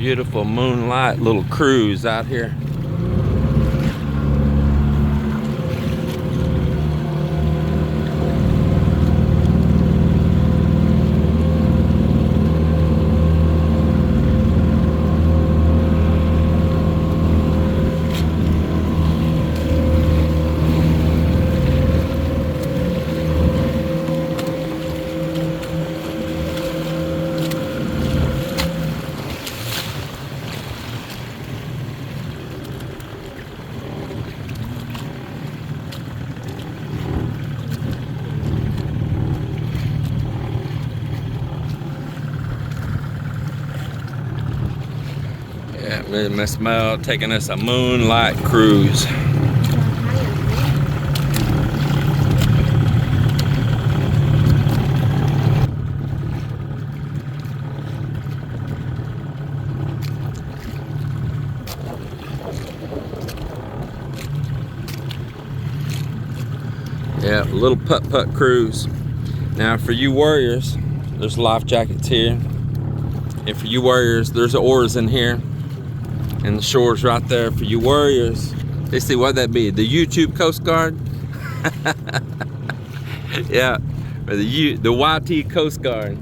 beautiful moonlight little cruise out here. Yeah, Miss Mel taking us a moonlight cruise. Yeah, a little putt-putt cruise. Now for you warriors, there's life jackets here. And for you warriors, there's oars in here. And the shore's right there for you warriors. Let's see what that be. The YouTube Coast Guard? Yeah, or the YT Coast Guard.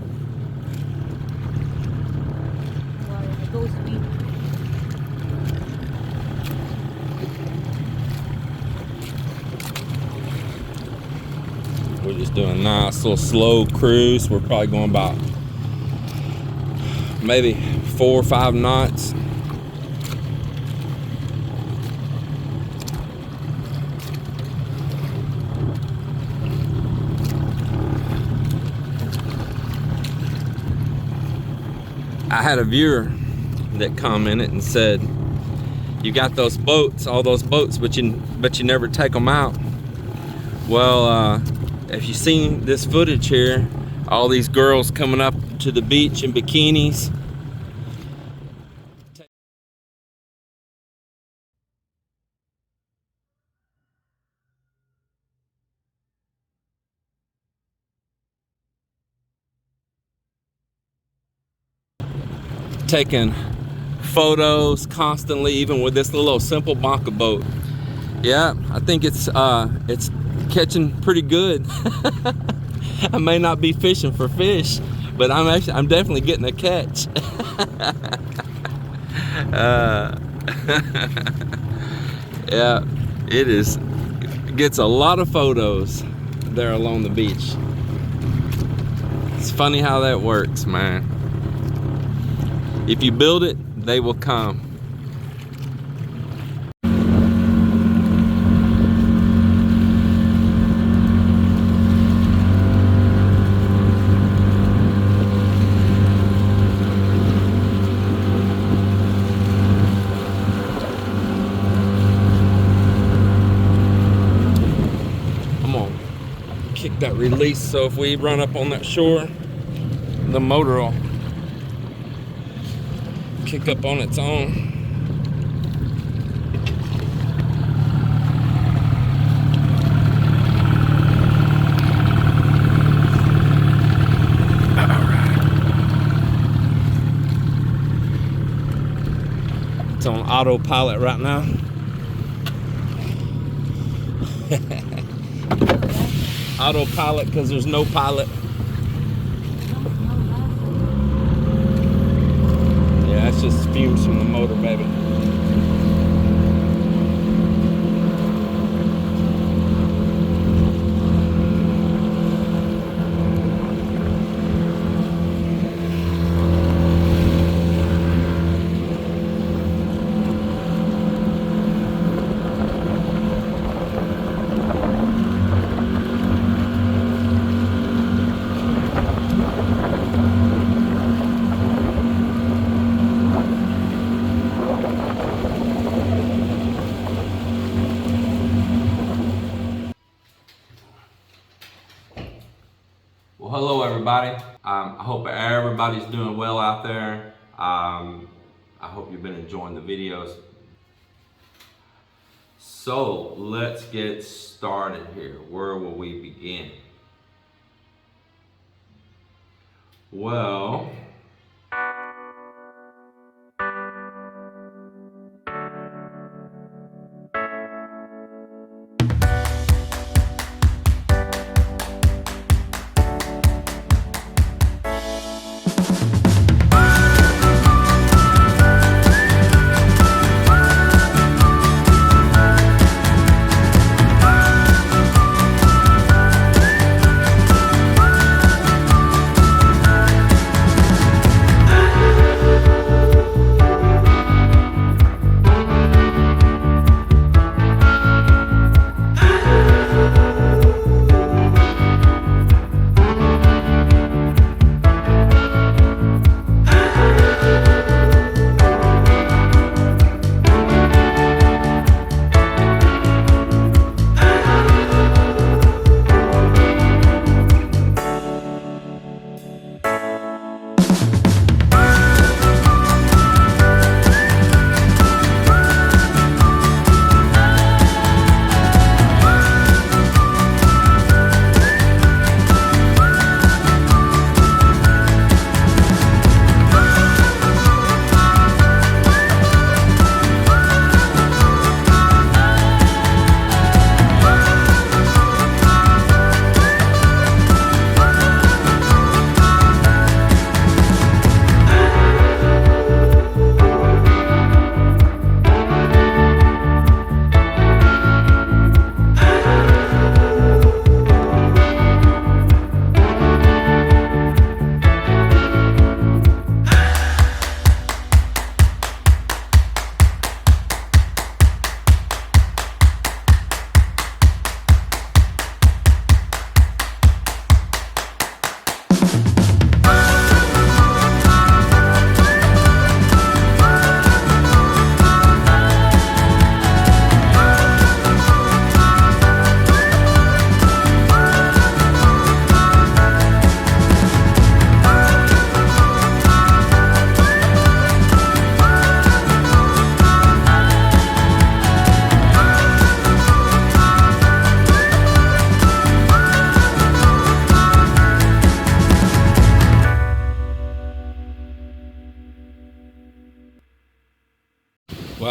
We're just doing a nice little slow cruise. We're probably going about maybe 4 or 5 knots. I had a viewer that commented and said, "You got those boats, all those boats, but you never take them out." Well, if you've seen this footage here, all these girls coming up to the beach in bikinis. Taking photos constantly, even with this little simple bonker boat. Yeah, I think it's catching pretty good. I may not be fishing for fish, but I'm definitely getting a catch. Yeah, it gets a lot of photos there along the beach. It's funny how that works, man. If you build it, they will come. I'm gonna kick that release so if we run up on that shore, the motor will kick up on its own. Alright. It's on autopilot right now. Autopilot because there's no pilot. That's just fumes from the motor, baby. Well, hello everybody. I hope everybody's doing well out there. I hope you've been enjoying the videos. So let's get started here. Where will we begin? Well,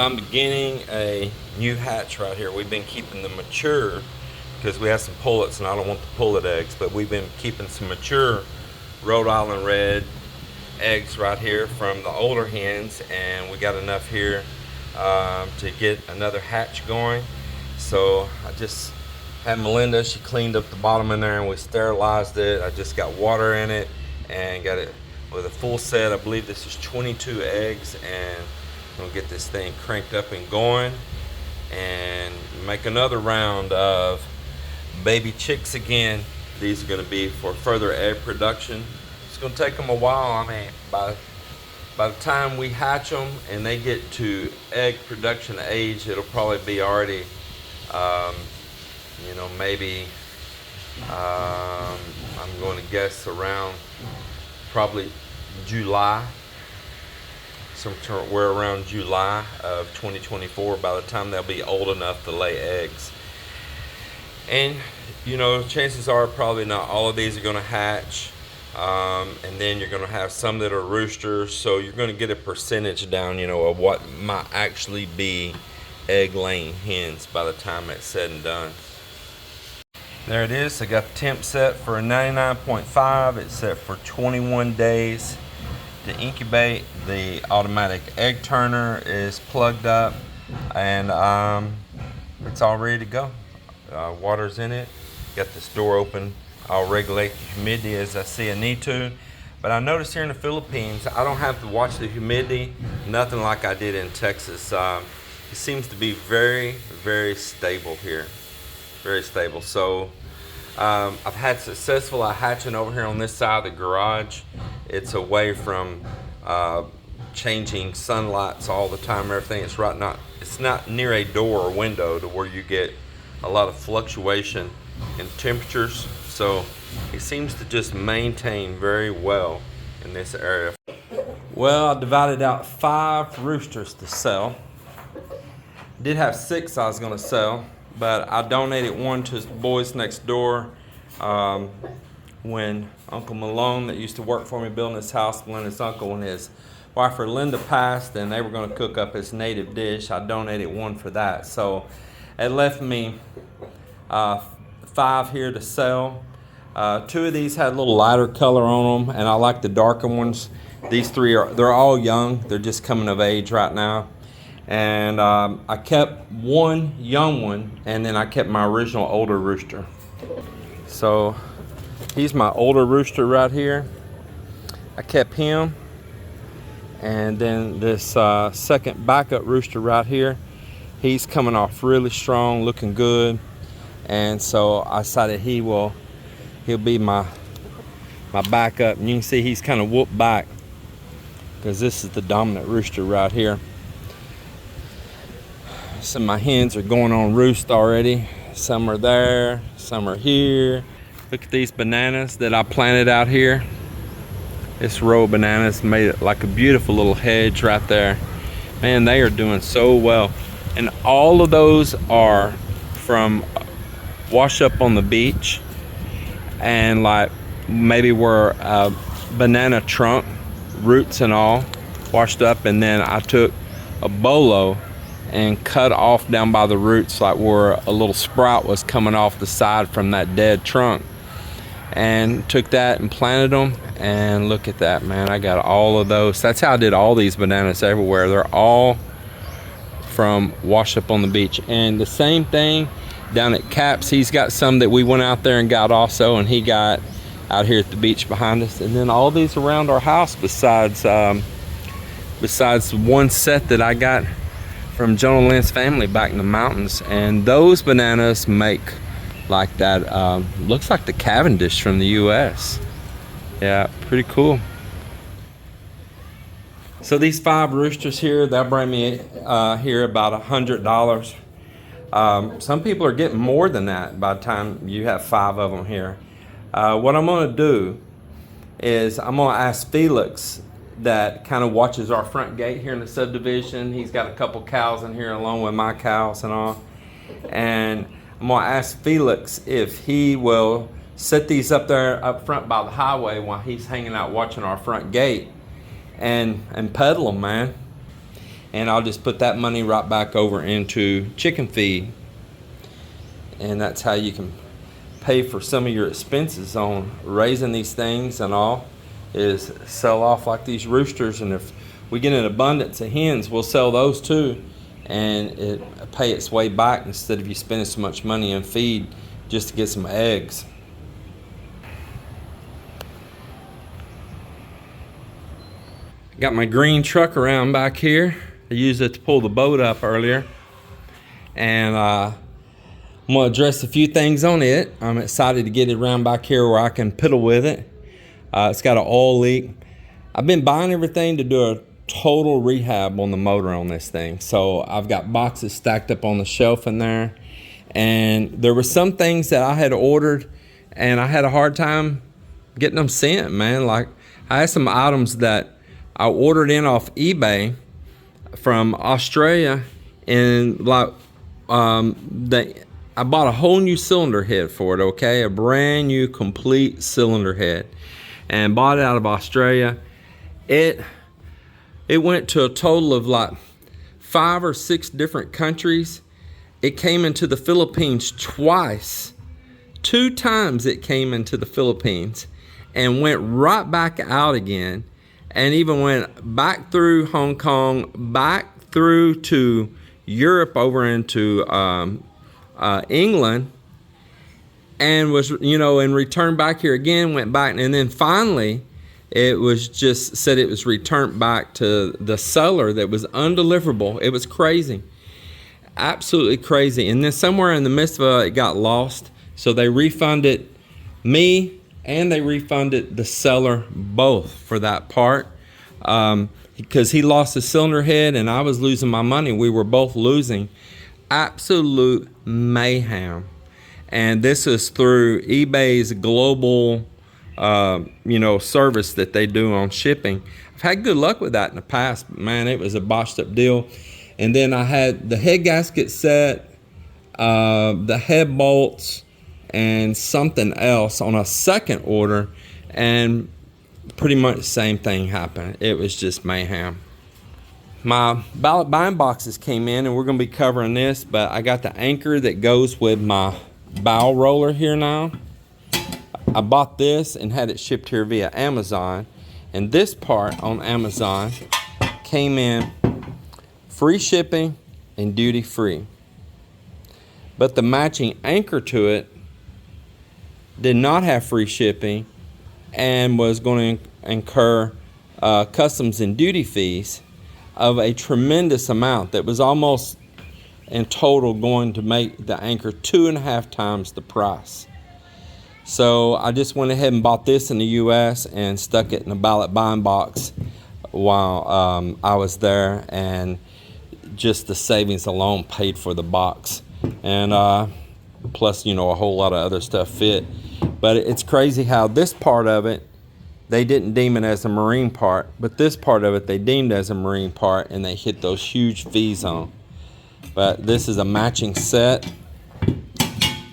I'm beginning a new hatch right here. We've been keeping the mature because we have some pullets and I don't want the pullet eggs, but we've been keeping some mature Rhode Island red eggs right here from the older hens, and we got enough here to get another hatch going. So I just had Melinda, she cleaned up the bottom in there and we sterilized it. I just got water in it and got it with a full set. I believe this is 22 eggs, and I'm gonna get this thing cranked up and going and make another round of baby chicks again. These are gonna be for further egg production. It's gonna take them a while. I mean, by the time we hatch them and they get to egg production age, it'll probably be already, you know, maybe, I'm going to guess around probably July. We're around July of 2024 by the time they'll be old enough to lay eggs. And, you know, chances are probably not all of these are going to hatch. And then you're going to have some that are roosters, so you're going to get a percentage down, you know, of what might actually be egg laying hens by the time it's said and done. There it is. I got the temp set for a 99.5. It's set for 21 days to incubate. The automatic egg turner is plugged up, and it's all ready to go. Water's in it. Got this door open. I'll regulate the humidity as I see I need to. But I noticed here in the Philippines, I don't have to watch the humidity, nothing like I did in Texas. It seems to be very, very stable here. Very stable. So I've had successful hatching over here on this side of the garage. It's away from changing sunlights all the time, everything. It's not near a door or window to where you get a lot of fluctuation in temperatures. So it seems to just maintain very well in this area. Well, I divided out 5 roosters to sell. Did have 6 I was going to sell, but I donated one to the boys next door. When Uncle Malone, that used to work for me building this house, when his uncle and his wife Linda passed and they were going to cook up his native dish, I donated one for that. So it left me 5 here to sell. 2 of these had a little lighter color on them, and I like the darker ones. These 3 they're all young. They're just coming of age right now. And I kept one young one, and then I kept my original older rooster. So he's my older rooster right here. I kept him. And then this second backup rooster right here, he's coming off really strong, looking good. And so I decided he'll be my backup. And you can see he's kind of whooped back because this is the dominant rooster right here. Some of my hens are going on roost already. Some are there, some are here. Look at these bananas that I planted out here. This row of bananas made it like a beautiful little hedge right there. Man, they are doing so well. And all of those are from wash up on the beach, and like maybe were a banana trunk, roots and all, washed up, and then I took a bolo and cut off down by the roots, like where a little sprout was coming off the side from that dead trunk, and took that and planted them. And look at that, man, I got all of those. That's how I did all these bananas everywhere. They're all from wash up on the beach. And the same thing down at Caps, he's got some that we went out there and got also, and he got out here at the beach behind us. And then all these around our house, besides one set that I got from Jonah Lynn's family back in the mountains. And those bananas make like that, looks like the Cavendish from the US. Yeah, pretty cool. So these 5 roosters here, they'll bring me here about $100. Some people are getting more than that by the time you have 5 of them here. What I'm going to do is I'm going to ask Felix, that kind of watches our front gate here in the subdivision. He's got a couple cows in here along with my cows and all. And I'm going to ask Felix if he will set these up there up front by the highway while he's hanging out watching our front gate and pedal them, man. and I'll just put that money right back over into chicken feed. And that's how you can pay for some of your expenses on raising these things and all, is sell off like these roosters. And if we get an abundance of hens, we'll sell those too, and it pay its way back instead of you spending so much money on feed just to get some eggs. Got my green truck around back here. I used it to pull the boat up earlier, and I'm gonna address a few things on it. I'm excited to get it around back here where I can piddle with it. It's got an oil leak. I've been buying everything to do a total rehab on the motor on this thing. So I've got boxes stacked up on the shelf in there, and there were some things that I had ordered and I had a hard time getting them sent, man. Like, I had some items that I ordered in off eBay from Australia, and like I bought a whole new cylinder head for it, okay? A brand new complete cylinder head, and bought it out of Australia. It went to a total of like 5 or 6 different countries. It came into the Philippines twice. 2 times it came into the Philippines and went right back out again, and even went back through Hong Kong, back through to Europe, over into England, and was, and returned back here again, went back, and then finally it was just said it was returned back to the seller that was undeliverable. It was crazy, absolutely crazy. And then somewhere in the midst of it, it got lost, so they refunded me and they refunded the seller both for that part, because he lost his cylinder head and I was losing my money. We were both losing. Absolute mayhem. And this is through eBay's global service that they do on shipping. I've had good luck with that in the past, but man, it was a botched up deal. And then I had the head gasket set, the head bolts, and something else on a second order, and pretty much the same thing happened. It was just mayhem. My ballot bind boxes came in, and we're going to be covering this, but I got the anchor that goes with my bow roller here now. I bought this and had it shipped here via Amazon, and this part on Amazon came in free shipping and duty free, but the matching anchor to it did not have free shipping and was going to incur customs and duty fees of a tremendous amount that was almost in total going to make the anchor 2.5 times the price. So I just went ahead and bought this in the US and stuck it in a ballot bind box while I was there, and just the savings alone paid for the box, and plus a whole lot of other stuff fit. But it's crazy how this part of it, they didn't deem it as a marine part, but this part of it they deemed as a marine part, and they hit those huge fees on. But this is a matching set,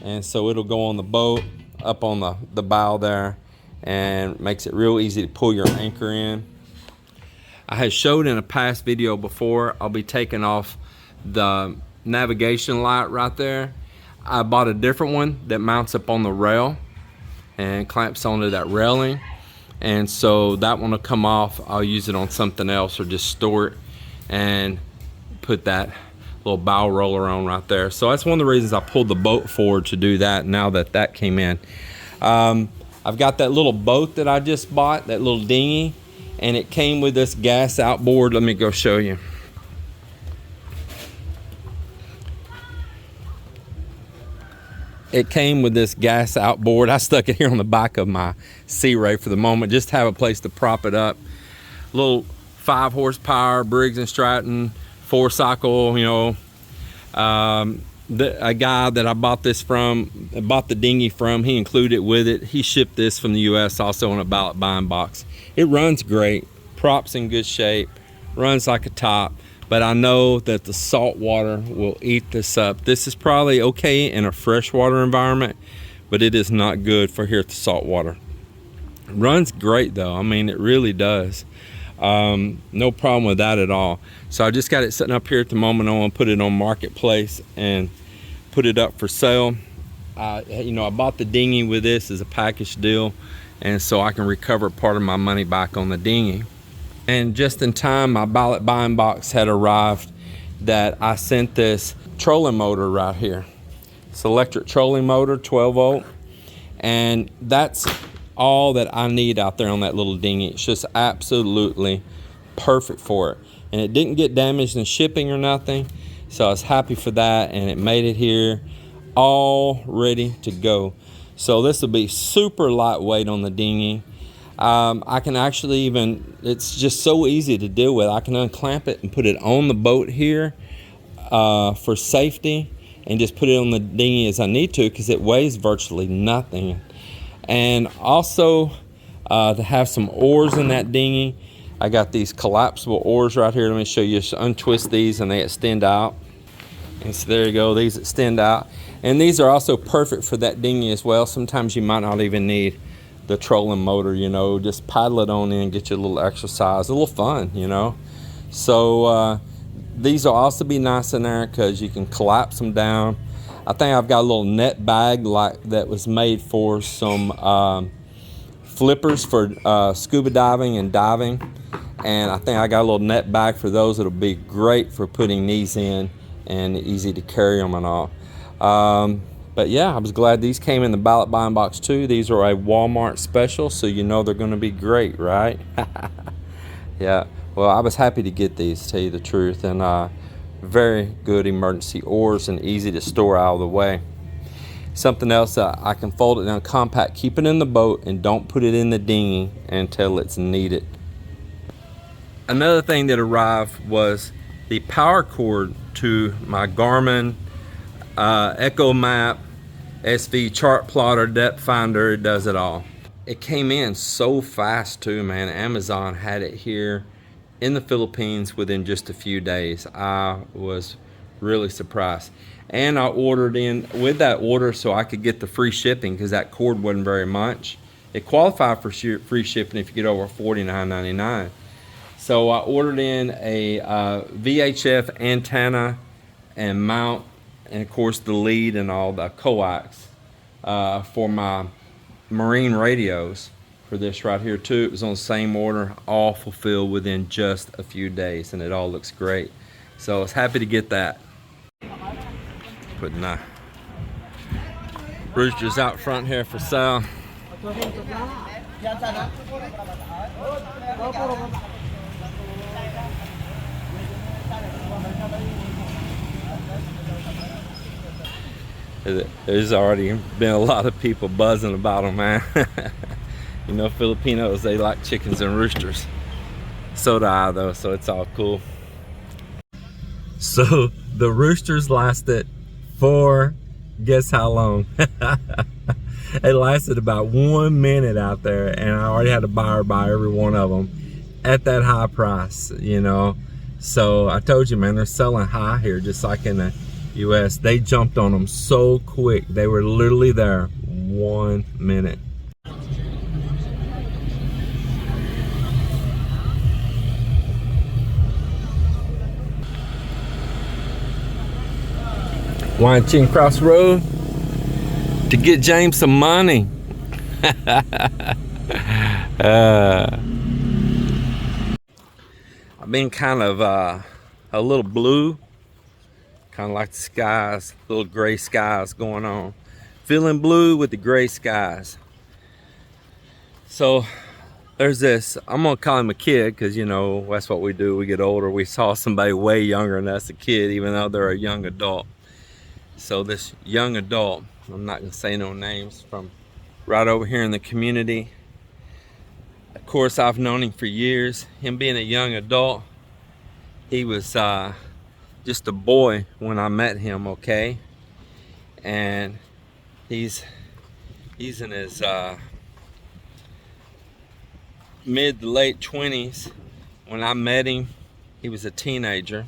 and so it'll go on the boat up on the bow there, and makes it real easy to pull your anchor in. I had showed in a past video before, I'll be taking off the navigation light right there. I bought a different one that mounts up on the rail and clamps onto that railing, and so that one will come off. I'll use it on something else, or just store it and put that little bow roller on right there. So that's one of the reasons I pulled the boat forward to do that, now that that came in. I've got that little boat that I just bought, that little dinghy, and it came with this gas outboard. Let me go show you. It came with this gas outboard. I stuck it here on the back of my Sea Ray for the moment, just to have a place to prop it up. Little 5 horsepower Briggs and Stratton 4-cycle, a guy that I bought this from, bought the dinghy from, he included it with it. He shipped this from the US also in a ballot bind box. It runs great, props in good shape, runs like a top, but I know that the salt water will eat this up. This is probably okay in a freshwater environment, but it is not good for here at the saltwater. Runs great though, I mean, it really does. No problem with that at all. So I just got it sitting up here at the moment. I want to put it on Marketplace and put it up for sale. You know, I bought the dinghy with this as a package deal, and so I can recover part of my money back on the dinghy. And just in time, my ballot buying box had arrived that I sent this trolling motor right here. It's an electric trolling motor, 12 volt, and that's all that I need out there on that little dinghy. It's just absolutely perfect for it, and it didn't get damaged in shipping or nothing, so I was happy for that, and it made it here all ready to go. So this will be super lightweight on the dinghy. I can actually even, it's just so easy to deal with. I can unclamp it and put it on the boat here for safety, and just put it on the dinghy as I need to, because it weighs virtually nothing. And also to have some oars in that dinghy, I got these collapsible oars right here. Let me show you. Just untwist these and they extend out. And so there you go, these extend out. And these are also perfect for that dinghy as well. Sometimes you might not even need the trolling motor, you know, just paddle it on in, get you a little exercise, a little fun, you know. So these will also be nice in there because you can collapse them down. I think I've got a little net bag like that was made for some flippers for scuba diving and diving. And I think I got a little net bag for those that'll be great for putting these in, and easy to carry them and all. But yeah, I was glad these came in the ballot buying box too. These are a Walmart special, so you know they're going to be great, right? Yeah, well, I was happy to get these, to tell you the truth, and very good emergency oars and easy to store out of the way. Something else, I can fold it down compact, keep it in the boat, and don't put it in the dinghy until it's needed. Another thing that arrived was the power cord to my Garmin Echo Map SV chart plotter, depth finder. It does it all. It came in so fast too, man. Amazon had it here in the Philippines within just a few days. I was really surprised, and I ordered in with that order so I could get the free shipping, because that cord wasn't very much. It qualified for free shipping if you get over $49.99. So I ordered in a VHF antenna and mount, and of course the lead and all the coax for my marine radios for this right here too. It was on the same order, all fulfilled within just a few days, and it all looks great. So I was happy to get that. Putting roosters out front here for sale. There's already been a lot of people buzzing about them, man. You know, Filipinos, they like chickens and roosters. So do I, though, so it's all cool. So the roosters lasted for, guess how long? It lasted about 1 minute out there, and I already had a buyer buy every one of them at that high price, you know. So I told you, man, they're selling high here, just like in the US. They jumped on them so quick. They were literally there 1 minute. Watching across the road to get James some money. I've been kind of a little blue, kind of like the skies, little gray skies going on. Feeling blue with the gray skies. So there's this, I'm gonna call him a kid, because you know that's what we do. We get older, we saw somebody way younger than us, a kid, even though they're a young adult. So this young adult, I'm not gonna say no names, from right over here in the community. Of course, I've known him for years. Him being a young adult, he was just a boy when I met him, okay? And he's in his mid to late 20s. When I met him, he was a teenager.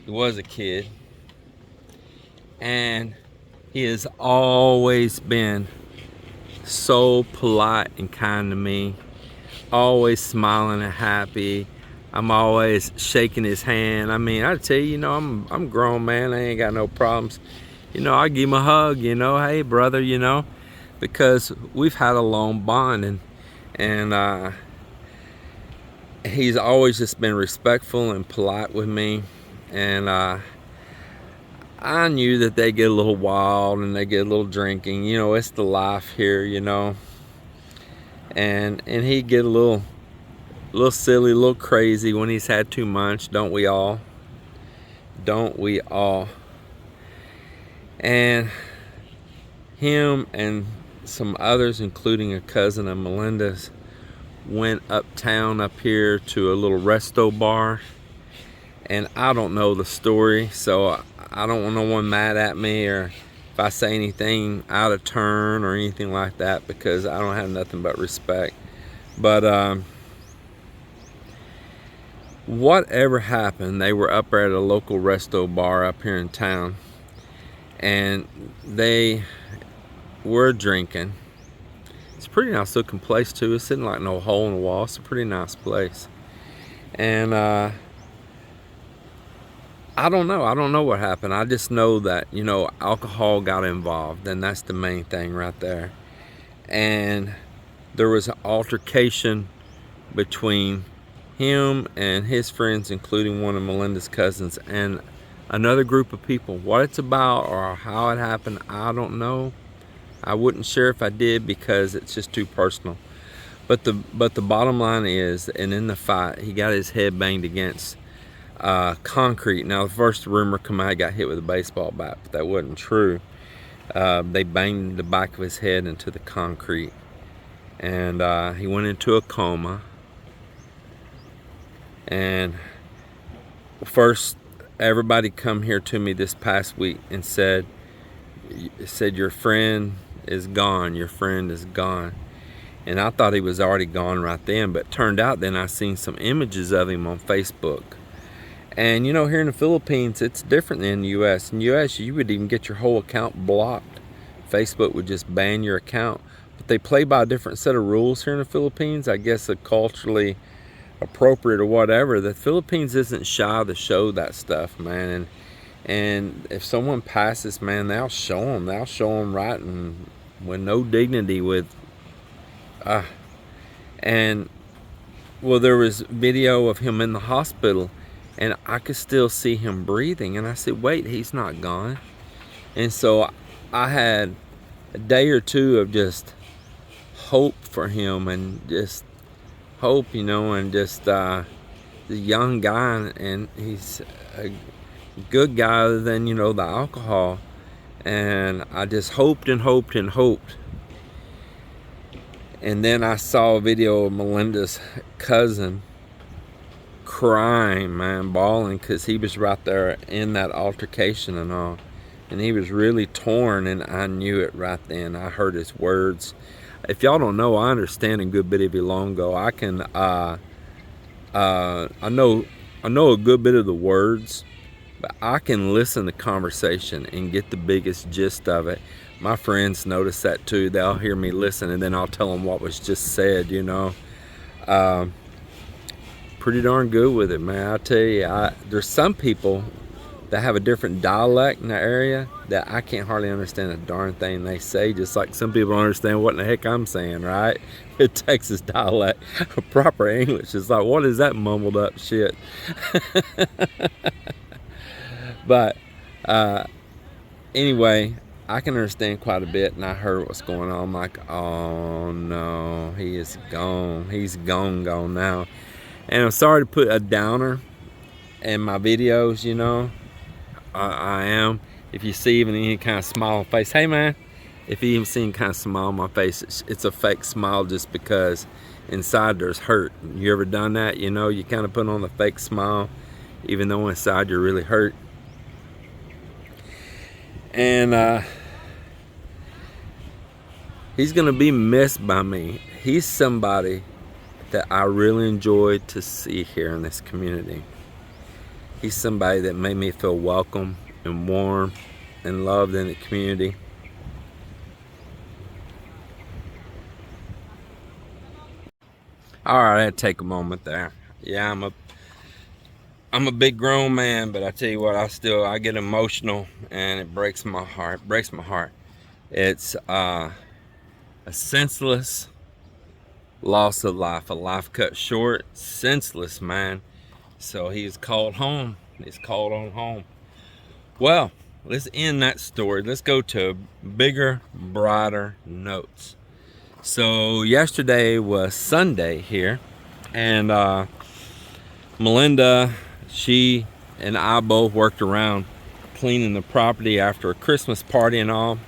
He was a kid. And he has always been so polite and kind to me. always smiling and happy. I'm always shaking his hand. I mean, I tell you, you know, I'm a grown man. I ain't got no problems. You know, I give him a hug, you know, hey brother, you know, because we've had a long bond, and he's always just been respectful and polite with me. And I knew that they get a little wild and they get a little drinking. You know, it's the life here, you know. And he get a little silly, a little crazy when he's had too much. Don't we all? Don't we all? And him and some others, including a cousin of Melinda's, went uptown up here to a little resto bar. And I don't know the story, so I don't want no one mad at me or if I say anything out of turn or anything like that, because I don't have nothing but respect. But whatever happened, they were up there at a local resto bar up here in town, and they were drinking. It's a pretty nice looking place too. It's sitting like no hole in the wall. It's a pretty nice place. And I don't know what happened. I just know that, you know, alcohol got involved, and that's the main thing right there. And there was an altercation between him and his friends, including one of Melinda's cousins, and another group of people. What it's about or how it happened, I don't know. I wouldn't share if I did, because it's just too personal. But the bottom line is, and in the fight, he got his head banged against concrete. Now, the first rumor come out, he got hit with a baseball bat, but that wasn't true. They banged the back of his head into the concrete, and he went into a coma. And first, everybody come here to me this past week and said your friend is gone, your friend is gone. And I thought he was already gone right then, but turned out then I seen some images of him on Facebook. And you know, here in the Philippines, it's different than in the US. In the US, you would even get your whole account blocked. Facebook would just ban your account. But they play by a different set of rules here in the Philippines. I guess a culturally appropriate or whatever. The Philippines isn't shy to show that stuff, man. And if someone passes, man, they'll show them. They'll show them right and with no dignity. And well, there was video of him in the hospital, and I could still see him breathing. And I said, wait, he's not gone. And so I had a day or two of just hope for him, and just hope, you know, and just the young guy, and he's a good guy other than, you know, the alcohol. And I just hoped and hoped and hoped. And then I saw a video of Melinda's cousin crying, man, bawling, because he was right there in that altercation and all. And he was really torn, and I knew it right then. I heard his words. If y'all don't know, I understand a good bit of Ilonggo. I can, I know a good bit of the words, but I can listen to conversation and get the biggest gist of it. My friends notice that too. They'll hear me listen, and then I'll tell them what was just said, you know. Pretty darn good with it, man. I tell you, there's some people that have a different dialect in the area that I can't hardly understand a darn thing they say, just like some people don't understand what in the heck I'm saying, right? A Texas dialect, proper English. It's like, what is that mumbled up shit? But anyway, I can understand quite a bit, and I heard what's going on. I'm like, oh no, he is gone. He's gone now. And I'm sorry to put a downer in my videos, you know. I am. If you see even any kind of smile on my face, hey man, if you even see any kind of smile on my face, it's a fake smile, just because inside there's hurt. You ever done that? You know, you kind of put on a fake smile, even though inside you're really hurt. And he's gonna be missed by me. He's somebody that I really enjoyed to see here in this community. He's somebody that made me feel welcome and warm and loved in the community. All right, I had to take a moment there. Yeah, I'm a big grown man, but I tell you what, I get emotional, and it breaks my heart. Breaks my heart. It's a senseless loss of life, a life cut short, senseless, man. So he's called home. He's called on home. Well, let's end that story. Let's go to bigger, brighter notes. So yesterday was Sunday here, and Melinda, she and I both worked around cleaning the property after a Christmas party and all.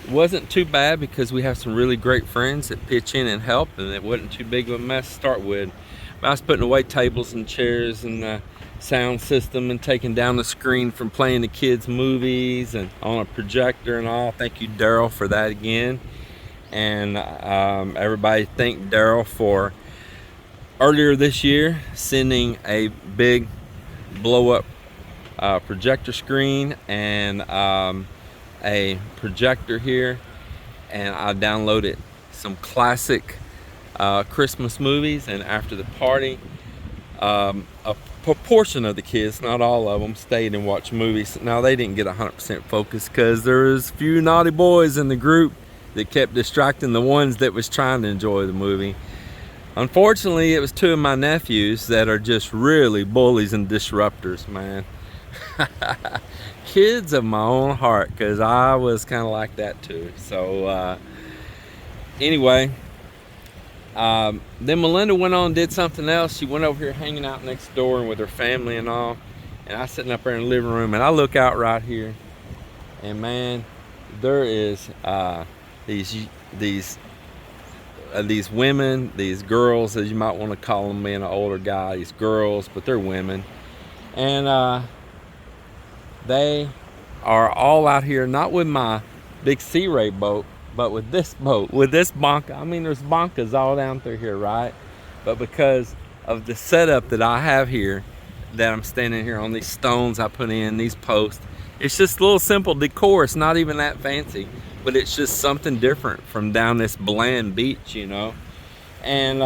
It wasn't too bad because we have some really great friends that pitch in and help, and it wasn't too big of a mess to start with. But I was putting away tables and chairs and the sound system and taking down the screen from playing the kids' movies and on a projector and all. Thank you, Daryl, for that again. And everybody thank Daryl for earlier this year sending a big blow-up projector screen and a projector here, and I downloaded some classic Christmas movies. And after the party, a proportion of the kids, not all of them, stayed and watched movies. Now, they didn't get 100% focus because there was a few naughty boys in the group that kept distracting the ones that was trying to enjoy the movie. Unfortunately, it was two of my nephews that are just really bullies and disruptors, man. Kids of my own heart, because I was kind of like that too. So anyway, then Melinda went on and did something else. She went over here hanging out next door with her family and all, and I was sitting up there in the living room, and I look out right here, and man, there is these women, these girls, as you might want to call them, being an older guy, these girls, but they're women, and they are all out here, not with my big Sea Ray boat, but with this boat, with this bonka. I mean, there's bonkas all down through here, right? But because of the setup that I have here, that I'm standing here on these stones I put in, these posts, it's just a little simple decor. It's not even that fancy, but it's just something different from down this bland beach, you know. And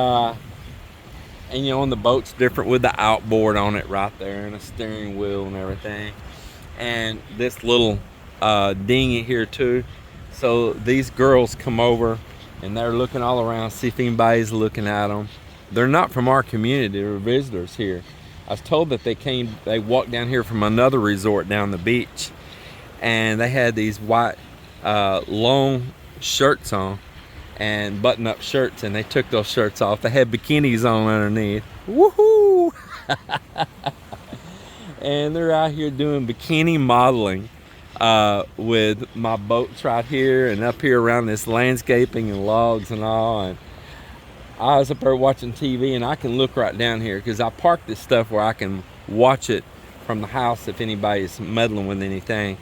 you know, on the boat's different with the outboard on it right there, and a steering wheel and everything. And this little dinghy here too. So these girls come over and they're looking all around, see if anybody's looking at them. They're not from our community, they're visitors here. I was told that they walked down here from another resort down the beach, and they had these white long shirts on and button-up shirts, and they took those shirts off. They had bikinis on underneath. Woohoo! And they're out here doing bikini modeling with my boats right here and up here around this landscaping and logs and all. And I was up there watching TV, and I can look right down here because I parked this stuff where I can watch it from the house if anybody's meddling with anything.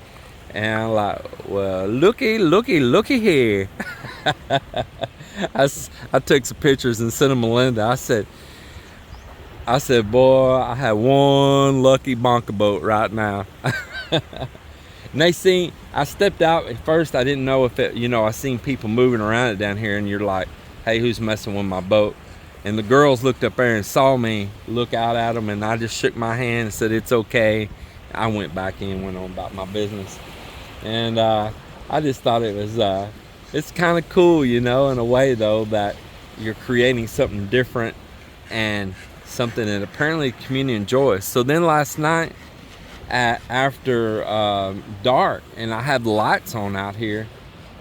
And I'm like, well, looky here. I took some pictures and sent them to Melinda. I said, boy, I had one lucky bonka boat right now. And I stepped out at first. I didn't know if it, you know, I seen people moving around it down here, and you're like, hey, who's messing with my boat? And the girls looked up there and saw me look out at them, and I just shook my hand and said, it's okay. I went back in, went on about my business. And I just thought it was, it's kind of cool, you know, in a way though, that you're creating something different and something that apparently the community enjoys. So then last night, after dark, and I had the lights on out here,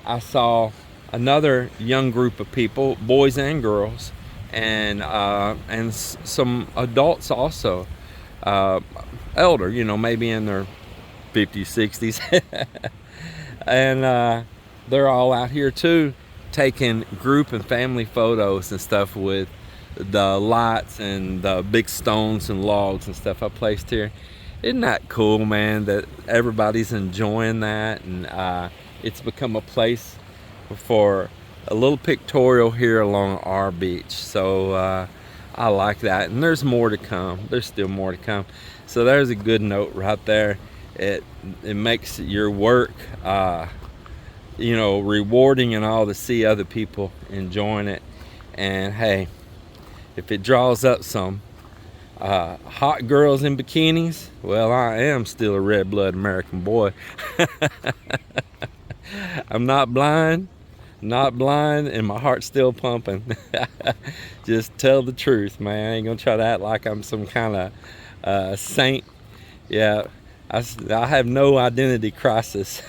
I saw another young group of people, boys and girls, and some adults also, elder, you know, maybe in their 50s, 60s. And they're all out here too, taking group and family photos and stuff with the lights and the big stones and logs and stuff I placed here. Isn't that cool, man, that everybody's enjoying that? And it's become a place for a little pictorial here along our beach. So I like that, and there's more to come. There's still more to come. So there's a good note right there. It makes your work you know, rewarding and all to see other people enjoying it. And hey, if it draws up some hot girls in bikinis, well, I am still a red-blooded American boy. I'm not blind, and my heart's still pumping. Just tell the truth, man. I ain't gonna try to act like I'm some kind of saint. Yeah, I have no identity crisis.